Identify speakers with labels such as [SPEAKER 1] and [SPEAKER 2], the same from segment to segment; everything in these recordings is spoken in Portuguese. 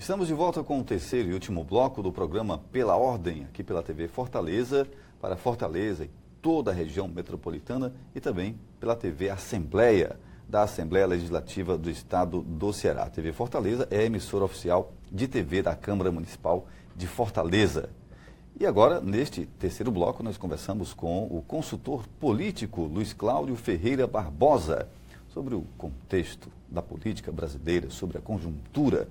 [SPEAKER 1] Estamos de volta com o terceiro e último bloco do programa Pela Ordem, aqui pela TV Fortaleza, para Fortaleza e toda a região metropolitana, e também pela TV Assembleia, da Assembleia Legislativa do Estado do Ceará. A TV Fortaleza é a emissora oficial de TV da Câmara Municipal de Fortaleza. E agora, neste terceiro bloco, nós conversamos com o consultor político Luiz Cláudio Ferreira Barbosa sobre o contexto da política brasileira, sobre a conjuntura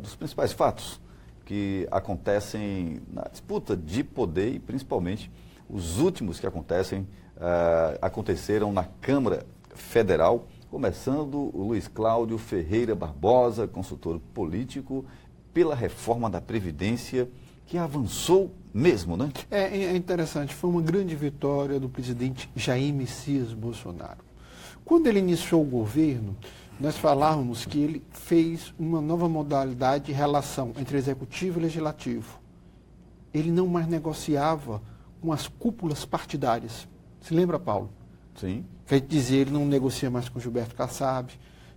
[SPEAKER 1] dos principais fatos que acontecem na disputa de poder e principalmente os últimos que aconteceram na Câmara Federal, começando o Luiz Cláudio Ferreira Barbosa, consultor político, pela reforma da Previdência, que avançou mesmo, né?
[SPEAKER 2] É interessante, foi uma grande vitória do presidente Jair Messias Bolsonaro. Quando ele iniciou o governo, nós falávamos que ele fez uma nova modalidade de relação entre executivo e legislativo. Ele não mais negociava com as cúpulas partidárias. Se lembra, Paulo?
[SPEAKER 1] Sim.
[SPEAKER 2] Quer dizer, ele não negocia mais com Gilberto Kassab,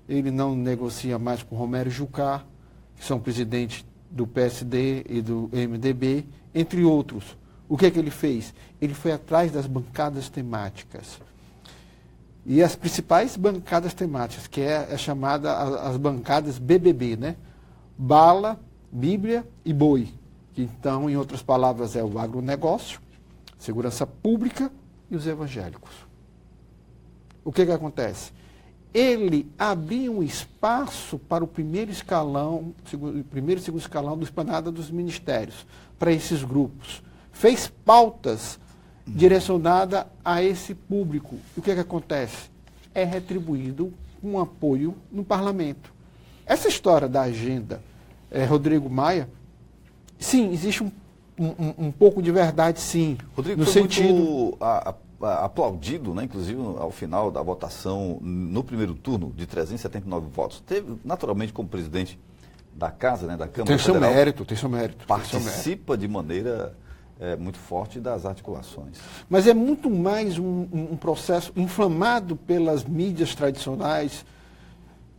[SPEAKER 2] ele não negocia mais com Romero Jucá, que são presidentes do PSD e do MDB, entre outros. O que é que ele fez? Ele foi atrás das bancadas temáticas. E as principais bancadas temáticas, que é chamada as bancadas BBB, né? Bala, Bíblia e Boi. Que então, em outras palavras, é o agronegócio, segurança pública e os evangélicos. O que acontece? Ele abria um espaço para o primeiro e segundo escalão do esplanada dos ministérios, para esses grupos. Fez pautas direcionadas a esse público. E o que acontece? É retribuído com apoio no parlamento. Essa história da agenda Rodrigo Maia, sim, existe um pouco de verdade, sim.
[SPEAKER 1] Rodrigo,
[SPEAKER 2] no
[SPEAKER 1] foi
[SPEAKER 2] sentido
[SPEAKER 1] muito aplaudido, né, inclusive ao final da votação, no primeiro turno, de 379 votos. Teve, naturalmente, como presidente da Casa, né, da Câmara Federal,
[SPEAKER 2] tem seu mérito.
[SPEAKER 1] participa de maneira muito forte das articulações.
[SPEAKER 2] Mas é muito mais um processo inflamado pelas mídias tradicionais,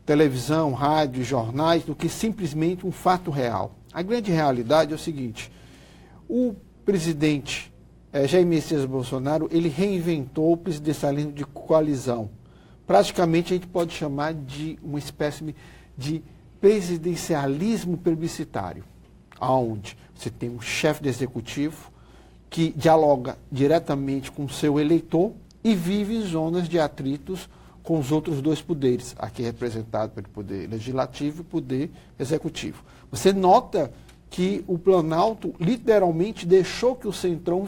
[SPEAKER 2] televisão, rádio, jornais, do que simplesmente um fato real. A grande realidade é o seguinte: o presidente Jair Messias Bolsonaro, ele reinventou o presidencialismo de coalizão. Praticamente a gente pode chamar de uma espécie de presidencialismo plebiscitário, onde você tem um chefe de executivo que dialoga diretamente com o seu eleitor e vive zonas de atritos com os outros dois poderes, aqui representado pelo poder legislativo e o poder executivo. Você nota que o Planalto literalmente deixou que o Centrão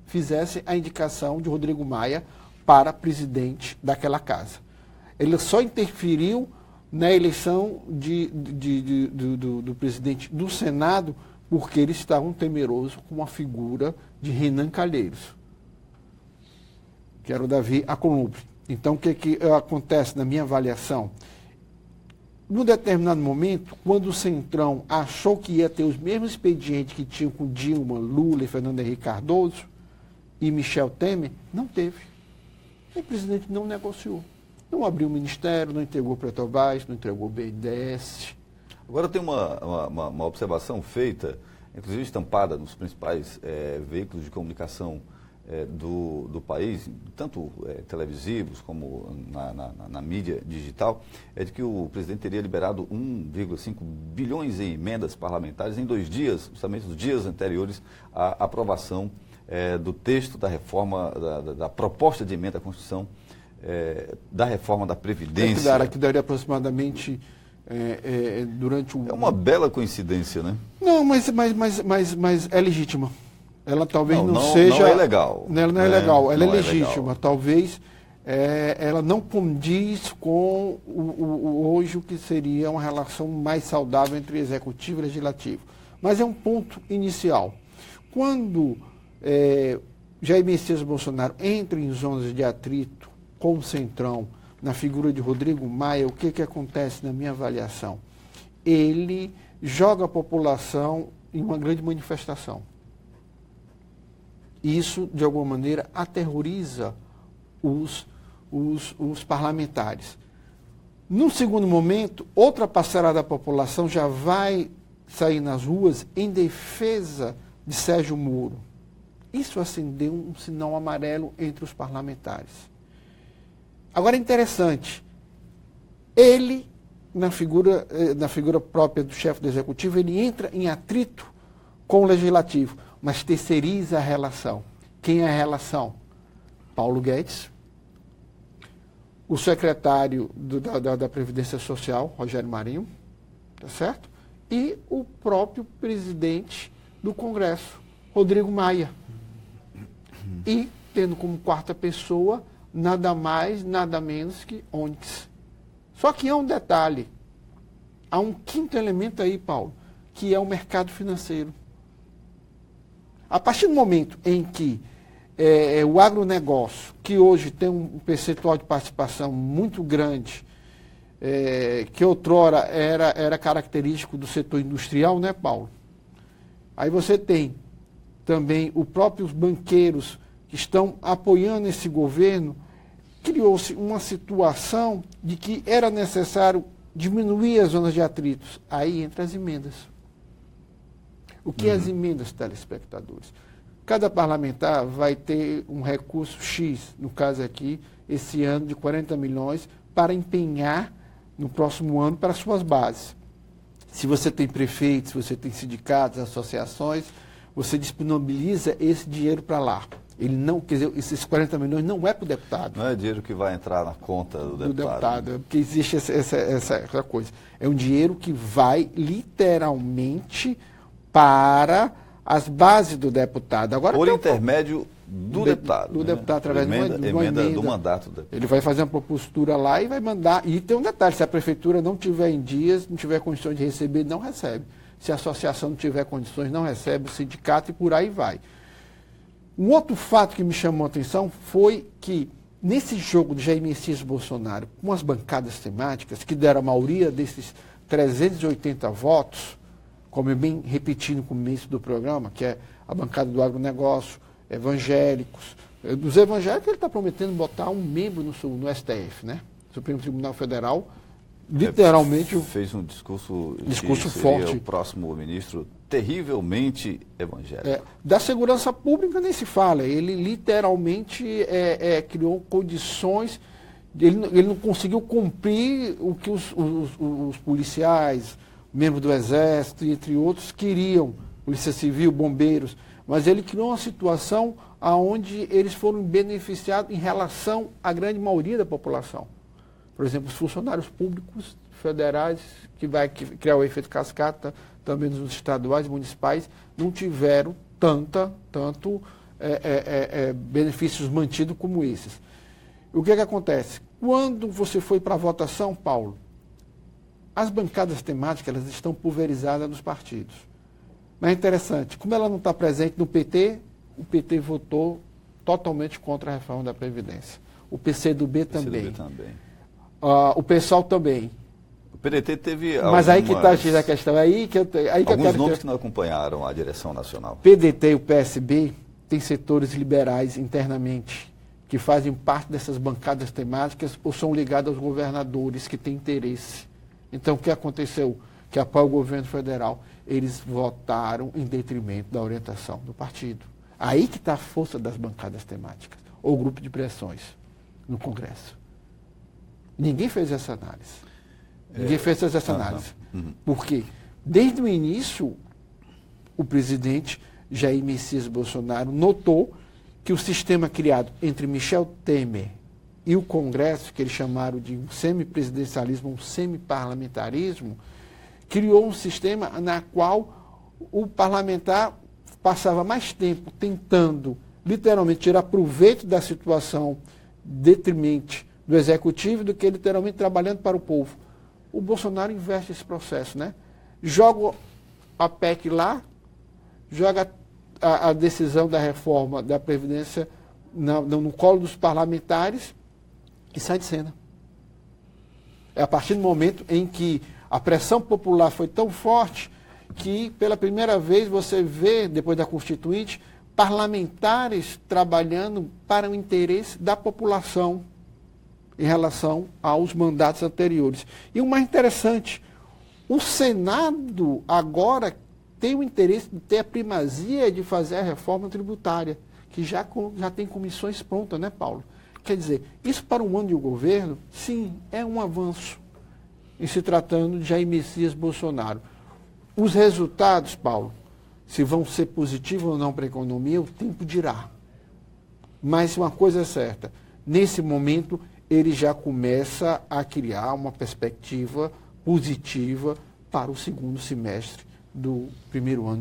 [SPEAKER 2] fizesse a indicação de Rodrigo Maia para presidente daquela casa. Ele só interferiu na eleição do presidente do Senado porque eles estavam temerosos com a figura de Renan Calheiros, que era o Davi Alcolumbre. Então, o que acontece na minha avaliação? Num determinado momento, quando o Centrão achou que ia ter os mesmos expedientes que tinham com Dilma, Lula e Fernando Henrique Cardoso e Michel Temer, não teve. O presidente não negociou. Não abriu o ministério, não entregou Petrobras, não entregou o BNDES.
[SPEAKER 1] Agora tem uma observação feita, inclusive estampada nos principais veículos de comunicação do país, tanto televisivos como na mídia digital, é de que o presidente teria liberado 1,5 bilhões em emendas parlamentares em 2 dias, justamente nos dias anteriores à aprovação do texto da reforma, da proposta de emenda à Constituição, da reforma da Previdência.
[SPEAKER 2] Que daria aproximadamente durante o...
[SPEAKER 1] É uma bela coincidência, né?
[SPEAKER 2] Não, mas é legítima. Ela talvez não seja...
[SPEAKER 1] Não é legal.
[SPEAKER 2] Ela não é legal, ela é legítima.
[SPEAKER 1] Legal.
[SPEAKER 2] Talvez ela não condiz com hoje o que seria uma relação mais saudável entre executivo e legislativo. Mas é um ponto inicial. Quando Jair Messias Bolsonaro entra em zonas de atrito com o Centrão, na figura de Rodrigo Maia, o que acontece na minha avaliação? Ele joga a população em uma grande manifestação. Isso, de alguma maneira, aterroriza os parlamentares. Num segundo momento, outra parcela da população já vai sair nas ruas em defesa de Sérgio Moro. Isso acendeu um sinal amarelo entre os parlamentares. Agora é interessante, ele, na figura própria do chefe do executivo, ele entra em atrito com o legislativo, mas terceiriza a relação. Quem é a relação? Paulo Guedes, o secretário da Previdência Social, Rogério Marinho, tá certo? E o próprio presidente do Congresso, Rodrigo Maia. E tendo como quarta pessoa, nada mais, nada menos que Onyx. Só que há um detalhe, há um quinto elemento aí, Paulo, que é o mercado financeiro. A partir do momento em que o agronegócio, que hoje tem um percentual de participação muito grande, que outrora era característico do setor industrial, né, Paulo? Aí você tem também os próprios banqueiros que estão apoiando esse governo, criou-se uma situação de que era necessário diminuir as zonas de atritos. Aí entra as emendas. O que é as emendas, telespectadores? Cada parlamentar vai ter um recurso X, no caso aqui, esse ano, de 40 milhões, para empenhar no próximo ano para suas bases. Se você tem prefeitos, se você tem sindicatos, associações, você disponibiliza esse dinheiro para lá. Ele não, quer dizer, esses 40 milhões não é para o deputado.
[SPEAKER 1] Não é dinheiro que vai entrar na conta do deputado.
[SPEAKER 2] Porque existe essa coisa. É um dinheiro que vai literalmente para as bases do deputado. Agora,
[SPEAKER 1] por intermédio do deputado.
[SPEAKER 2] Do deputado, através de uma emenda
[SPEAKER 1] do mandato do deputado.
[SPEAKER 2] Ele vai fazer uma propositura lá e vai mandar. E tem um detalhe, se a prefeitura não tiver em dias, não tiver condições de receber, não recebe. Se a associação não tiver condições, não recebe, o sindicato e por aí vai. Um outro fato que me chamou a atenção foi que, nesse jogo de Jair Messias Bolsonaro, com as bancadas temáticas, que deram a maioria desses 380 votos, como eu bem repeti no começo do programa, que é a bancada do agronegócio, evangélicos. Dos evangélicos, ele está prometendo botar um membro no STF, né? Supremo Tribunal Federal, literalmente...
[SPEAKER 1] Fez um discurso
[SPEAKER 2] forte.
[SPEAKER 1] O próximo ministro terrivelmente evangélico.
[SPEAKER 2] Da segurança pública nem se fala. Ele literalmente criou condições... Ele não conseguiu cumprir o que os policiais, membros do Exército, entre outros, queriam. Polícia Civil, bombeiros. Mas ele criou uma situação onde eles foram beneficiados em relação à grande maioria da população. Por exemplo, os funcionários públicos federais, que vai criar o efeito cascata, também nos estaduais e municipais, não tiveram tanto benefícios mantidos como esses. O que acontece? Quando você foi para a votação, Paulo, as bancadas temáticas elas estão pulverizadas nos partidos. Mas é interessante, como ela não está presente no PT, o PT votou totalmente contra a reforma da Previdência. O PCdoB também. O PSOL também.
[SPEAKER 1] O PDT teve
[SPEAKER 2] Mas aí que está a questão.
[SPEAKER 1] Alguns nomes que não acompanharam a direção nacional.
[SPEAKER 2] PDT e o PSB têm setores liberais internamente, que fazem parte dessas bancadas temáticas ou são ligados aos governadores que têm interesse. Então, o que aconteceu? Que apoia o governo federal, eles votaram em detrimento da orientação do partido. Aí que está a força das bancadas temáticas, ou grupo de pressões no Congresso. Ninguém fez essa análise. Porque, desde o início, o presidente Jair Messias Bolsonaro notou que o sistema criado entre Michel Temer e o Congresso, que eles chamaram de um semipresidencialismo, um semiparlamentarismo, criou um sistema na qual o parlamentar passava mais tempo tentando, literalmente, tirar proveito da situação detrimente do executivo do que literalmente trabalhando para o povo. O Bolsonaro inverte esse processo, né? Joga a PEC lá, joga a decisão da reforma da Previdência no colo dos parlamentares e sai de cena. É a partir do momento em que a pressão popular foi tão forte que, pela primeira vez, você vê, depois da Constituinte, parlamentares trabalhando para o interesse da população em relação aos mandatos anteriores. E o mais interessante, o Senado agora tem o interesse de ter a primazia de fazer a reforma tributária, que já tem comissões prontas, né, Paulo? Quer dizer, isso para um ano de governo, sim, é um avanço em se tratando de Jair Messias Bolsonaro. Os resultados, Paulo, se vão ser positivos ou não para a economia, o tempo dirá. Mas uma coisa é certa, nesse momento ele já começa a criar uma perspectiva positiva para o segundo semestre do primeiro ano